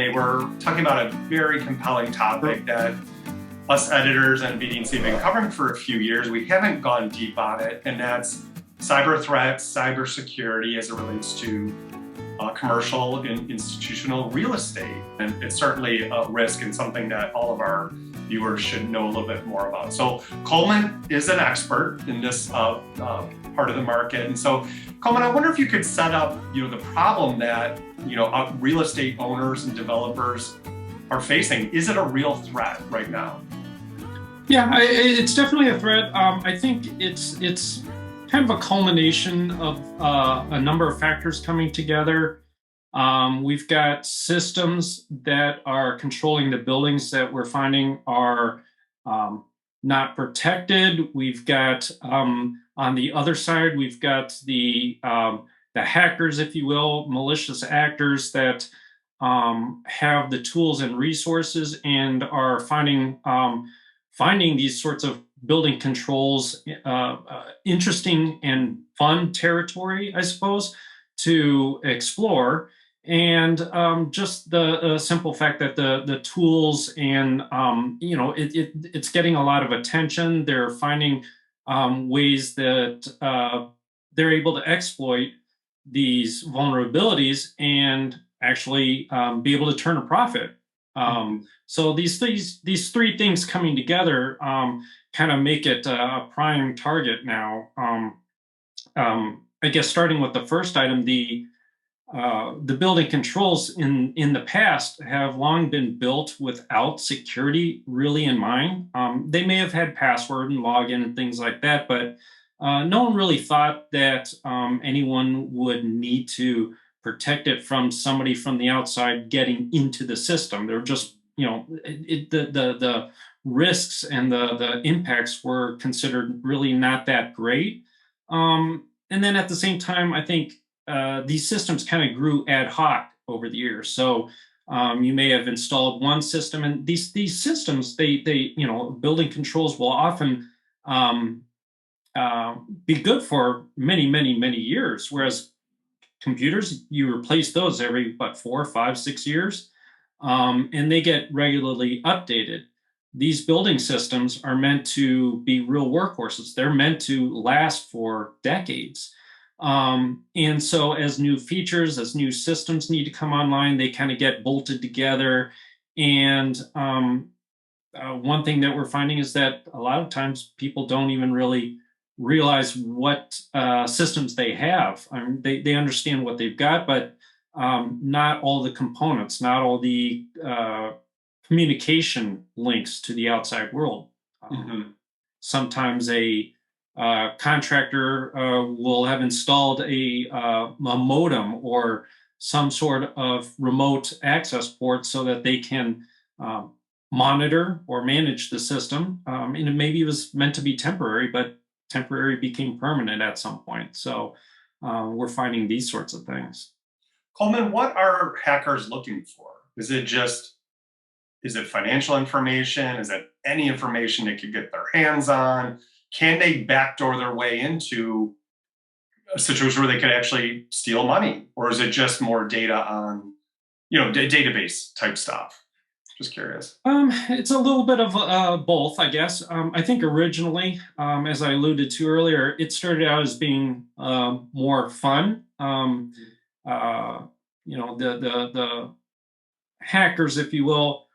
today, we're talking about a very compelling topic that us editors and BDC have been covering for a few years. We haven't gone deep on it, and that's cyber threats, cybersecurity as it relates to commercial and institutional real estate. And it's certainly a risk and something that all of our viewers should know a little bit more about. So Coleman is an expert in this part of the market. And so Coleman, I wonder if you could set up the problem that real estate owners and developers are facing. Is it a real threat right now? Yeah, it's definitely a threat. I think it's kind of a culmination of a number of factors coming together. We've got systems that are controlling the buildings that we're finding are not protected. We've got on the other side, we've got the hackers, if you will, malicious actors that have the tools and resources and are finding these sorts of building controls interesting and fun territory, I suppose, to explore. And just the simple fact that the tools and it's getting a lot of attention. They're finding ways that they're able to exploit these vulnerabilities and actually be able to turn a profit. So these three things coming together kind of make it a prime target now. I guess starting with the first item, the building controls in the past have long been built without security really in mind. They may have had password and login and things like that, but no one really thought that anyone would need to protect it from somebody from the outside getting into the system. They're just, the risks and the impacts were considered really not that great. And then at the same time, I think these systems kind of grew ad hoc over the years. So you may have installed one system, and these systems, they building controls will often be good for many, many, many years, whereas computers, you replace those every 4, 5, 6 years, and they get regularly updated. These building systems are meant to be real workhorses. They're meant to last for decades. And so as new features, as new systems need to come online, they kind of get bolted together. And one thing that we're finding is that a lot of times people don't even really realize what systems they have. They understand what they've got, but not all the components, not all the communication links to the outside world. Sometimes a contractor will have installed a modem or some sort of remote access port so that they can monitor or manage the system. And maybe it was meant to be temporary, but temporary became permanent at some point. So we're finding these sorts of things. Coleman, what are hackers looking for? Is it financial information? Is it any information they could get their hands on? Can they backdoor their way into a situation where they could actually steal money? Or is it just more data on, database type stuff? Just curious. It's a little bit of both, I guess. I think originally, as I alluded to earlier, it started out as being more fun. The hackers, if you will,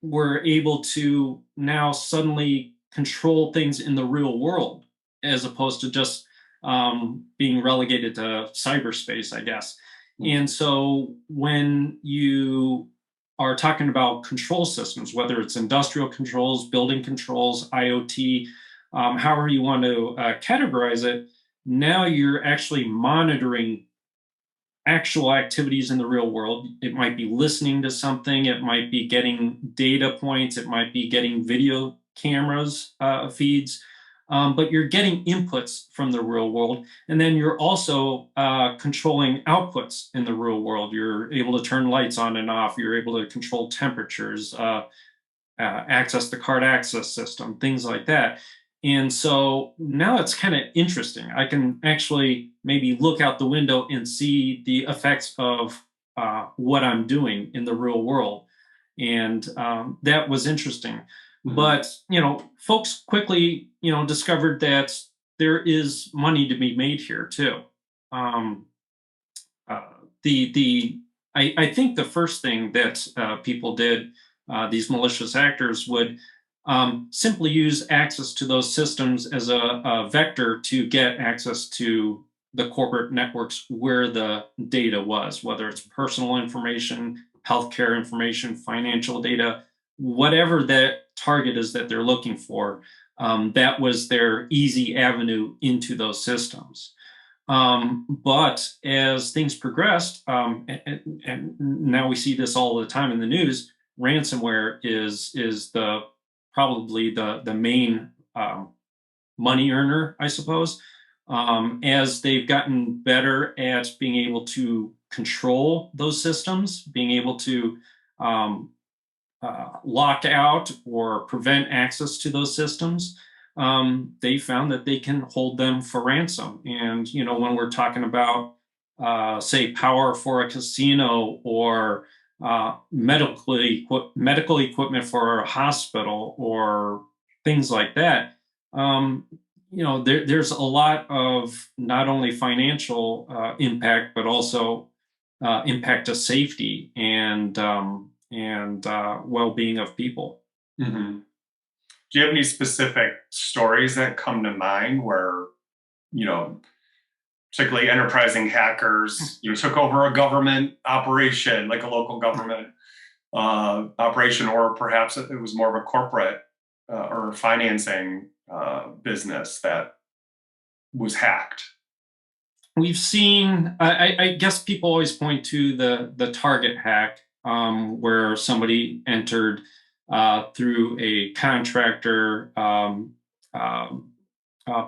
were able to now suddenly control things in the real world, as opposed to just being relegated to cyberspace, I guess. And so when you are talking about control systems, whether it's industrial controls, building controls, IoT, however you want to categorize it, now you're actually monitoring actual activities in the real world. It might be listening to something, it might be getting data points, it might be getting video cameras feeds, but you're getting inputs from the real world. And then you're also controlling outputs in the real world. You're able to turn lights on and off. You're able to control temperatures, access the card access system, things like that. And so now it's kind of interesting. I can actually maybe look out the window and see the effects of what I'm doing in the real world. And that was interesting. Mhm. But, folks quickly, discovered that there is money to be made here too. Um, uh, I think the first thing that people did, these malicious actors would simply use access to those systems as a vector to get access to the corporate networks where the data was, whether it's personal information, healthcare information, financial data, whatever that target is that they're looking for. That was their easy avenue into those systems. But as things progressed, and now we see this all the time in the news, ransomware is the probably the main money earner, I suppose. As they've gotten better at being able to control those systems, being able to lock out or prevent access to those systems, they found that they can hold them for ransom. And when we're talking about, say, power for a casino or medical equipment for a hospital or things like that, there's a lot of not only financial impact but also impact to safety and well-being of people. Mhm. Do you have any specific stories that come to mind where, you know, particularly enterprising hackers, took over a government operation, like a local government operation, or perhaps it was more of a corporate or financing business that was hacked? We've seen, I guess people always point to the Target hack, where somebody entered through a contractor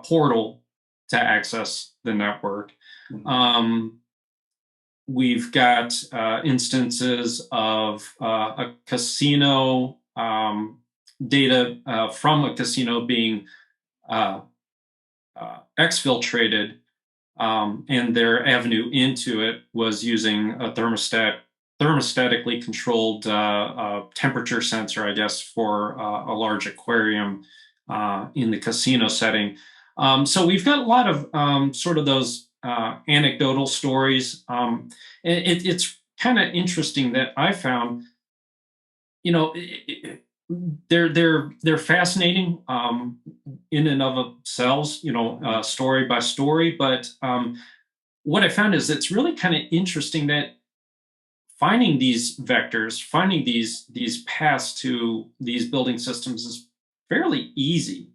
portal to access the network. Mhm. We've got instances of a casino data from a casino being uh, exfiltrated, and their avenue into it was using a thermostatically controlled temperature sensor, I guess, for a large aquarium in the casino setting. So we've got a lot of sort of those anecdotal stories. It's kind of interesting that I found, they're fascinating in and of themselves, story by story. But what I found is it's really kind of interesting that finding these vectors, finding these paths to these building systems is fairly easy.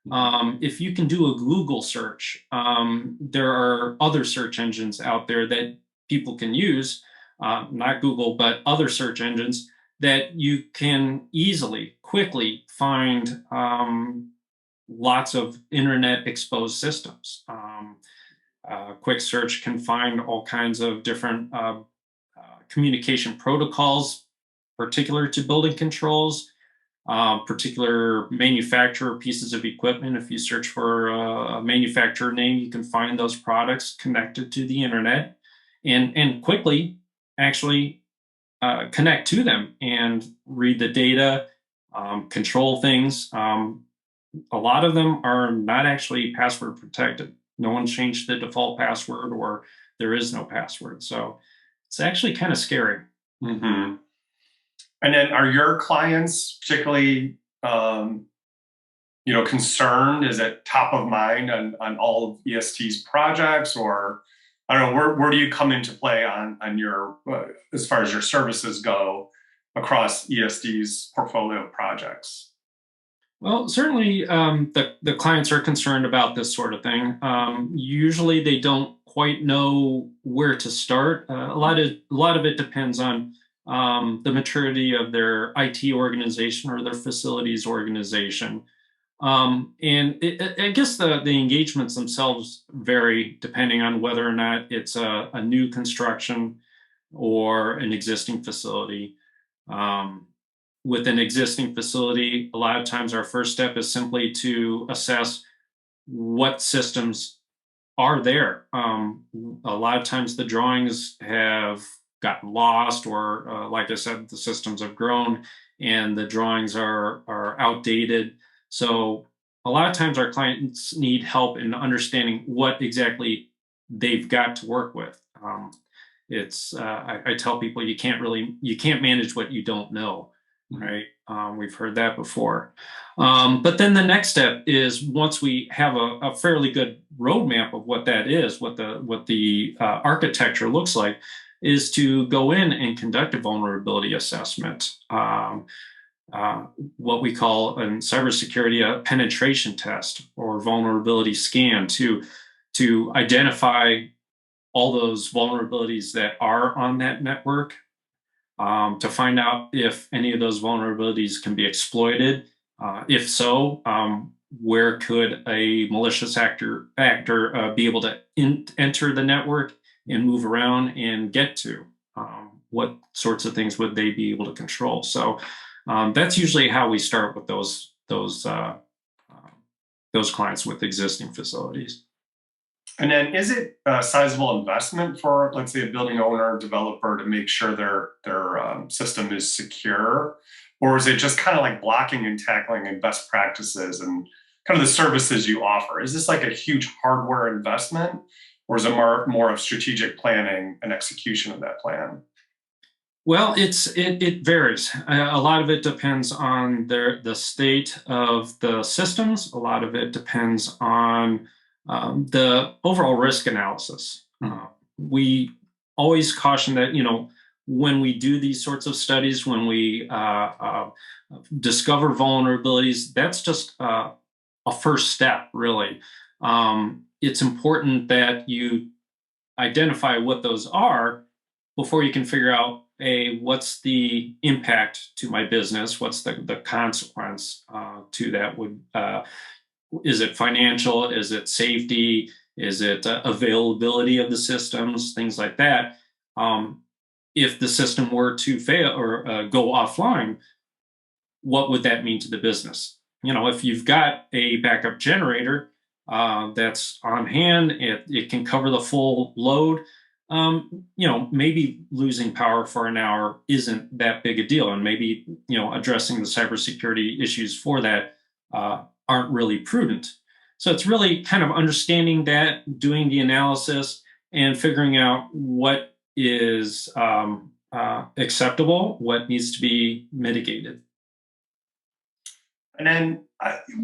If you can do a Google search, there are other search engines out there that people can use, not Google, but other search engines that you can easily, quickly find lots of internet exposed systems. Quick search can find all kinds of different communication protocols particular to building controls, particular manufacturer pieces of equipment. If you search for a manufacturer name, you can find those products connected to the internet and quickly actually connect to them and read the data, control things. A lot of them are not actually password protected. No one changed the default password, or there is no password. So it's actually kind of scary. Mhm. And then, are your clients particularly, concerned? Is it top of mind on all of EST's projects, or I don't know, where do you come into play on your as far as your services go across ESD's portfolio of projects? Well, certainly the clients are concerned about this sort of thing. Usually, they don't quite know where to start. A lot of it depends on the maturity of their IT organization or their facilities organization. And I guess the engagements themselves vary depending on whether or not it's a new construction or an existing facility. Um, with an existing facility, a lot of times our first step is simply to assess what systems are there. A lot of times the drawings have gotten lost, or like I said, the systems have grown and the drawings are outdated. So a lot of times our clients need help in understanding what exactly they've got to work with. I tell people you can't manage what you don't know, right? We've heard that before. But then the next step is, once we have a fairly good roadmap of what that is, what the architecture looks like, is to go in and conduct a vulnerability assessment. What we call in cybersecurity a penetration test or vulnerability scan to identify all those vulnerabilities that are on that network, to find out if any of those vulnerabilities can be exploited. If so, where could a malicious actor be able to enter the network and move around and get to? What sorts of things would they be able to control? So that's usually how we start with those clients with existing facilities. And then, is it a sizable investment for, let's say, a building owner, developer, to make sure their system is secure, or is it just kind of like blocking and tackling and best practices and kind of the services you offer? Is this like a huge hardware investment, or is it more of strategic planning and execution of that plan? Well, it varies. A lot of it depends on the state of the systems. A lot of it depends on the overall risk analysis. We always caution that, when we do these sorts of studies, when we discover vulnerabilities, that's just a first step, really. It's important that you identify what those are before you can figure out, what's the impact to my business? What's the consequence to that? Is it financial? Is it safety? Is it availability of the systems? Things like that. If the system were to fail or go offline, what would that mean to the business? If you've got a backup generator that's on hand, it can cover the full load. Maybe losing power for an hour isn't that big a deal, and maybe addressing the cybersecurity issues for that aren't really prudent. So it's really kind of understanding that, doing the analysis, and figuring out what is acceptable, what needs to be mitigated. And then,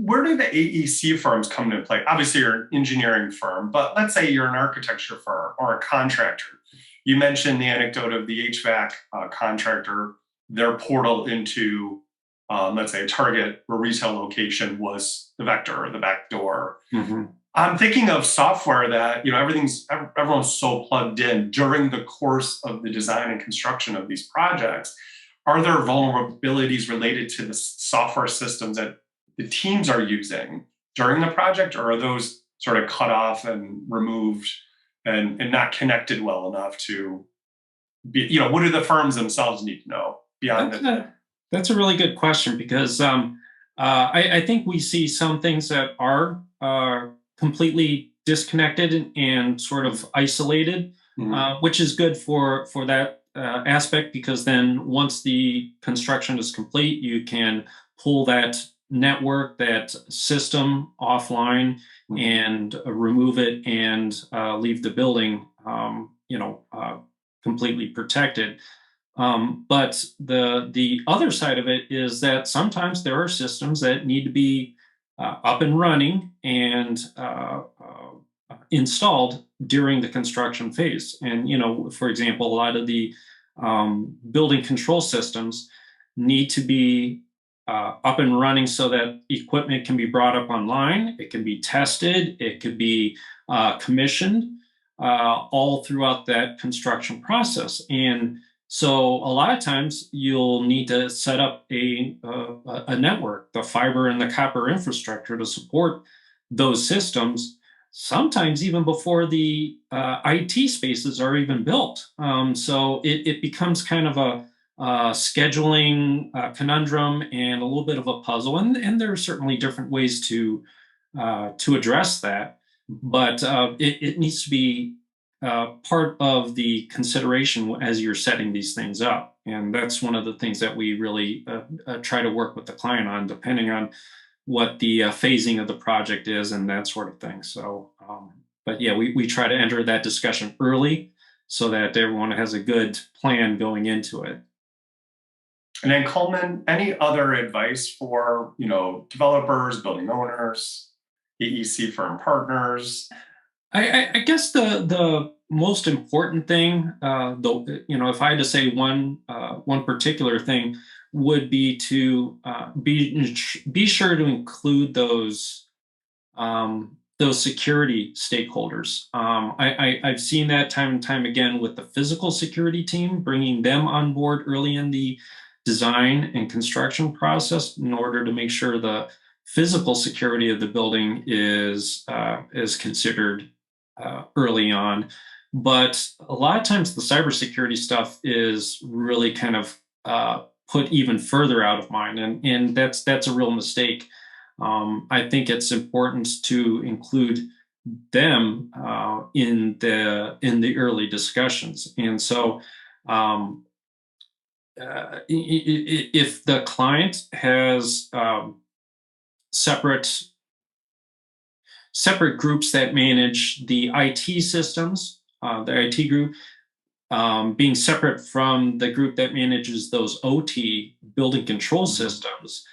where do the AEC firms come into play? Obviously, you're an engineering firm, but let's say you're an architecture firm or a contractor. You mentioned the anecdote of the HVAC contractor. Their portal into, let's say, a Target or retail location was the vector or the back door. Mm-hmm. I'm thinking of software that, everyone's so plugged in during the course of the design and construction of these projects. Are there vulnerabilities related to the software systems that the teams are using during the project, or are those sort of cut off and removed and not connected well enough to be, what do the firms themselves need to know beyond that? That's a really good question, because I think we see some things that are completely disconnected and sort of isolated, which is good for that aspect, because then once the construction is complete, you can pull that network, that system offline, and remove it and leave the building, completely protected. But the other side of it is that sometimes there are systems that need to be up and running and installed during the construction phase. And, for example, a lot of the building control systems need to be up and running so that equipment can be brought up online, it can be tested, it could be commissioned, all throughout that construction process. And so a lot of times you'll need to set up a network, the fiber and the copper infrastructure to support those systems, sometimes even before the IT spaces are even built. So it becomes kind of a scheduling conundrum and a little bit of a puzzle. And there are certainly different ways to address that, but it needs to be part of the consideration as you're setting these things up. And that's one of the things that we really try to work with the client on, depending on what the phasing of the project is and that sort of thing. So, but yeah, we try to enter that discussion early so that everyone has a good plan going into it. And then Coleman, any other advice for, developers, building owners, EEC firm partners? I guess the most important thing, though, if I had to say one particular thing, would be to be sure to include those security stakeholders. I've seen that time and time again with the physical security team, bringing them on board early in the design and construction process in order to make sure the physical security of the building is considered early on. But a lot of times the cybersecurity stuff is really kind of put even further out of mind, and that's a real mistake. I think it's important to include them in the early discussions, and so if the client has separate groups that manage the IT systems, the IT group being separate from the group that manages those OT building control systems,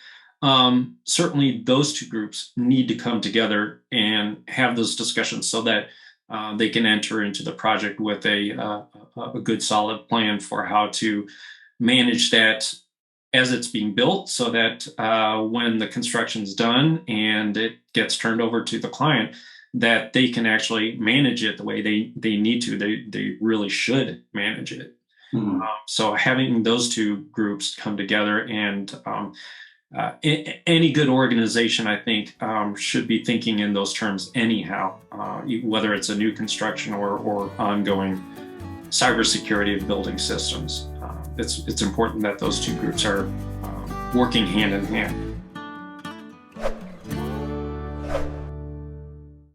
certainly those two groups need to come together and have those discussions so that they can enter into the project with a good solid plan for how to manage that as it's being built, so that when the construction's done and it gets turned over to the client, that they can actually manage it the way they need to. They really should manage it. Mm-hmm. So having those two groups come together, and any good organization, I think, should be thinking in those terms anyhow, whether it's a new construction or ongoing cybersecurity of building systems. It's important that those two groups are working hand in hand.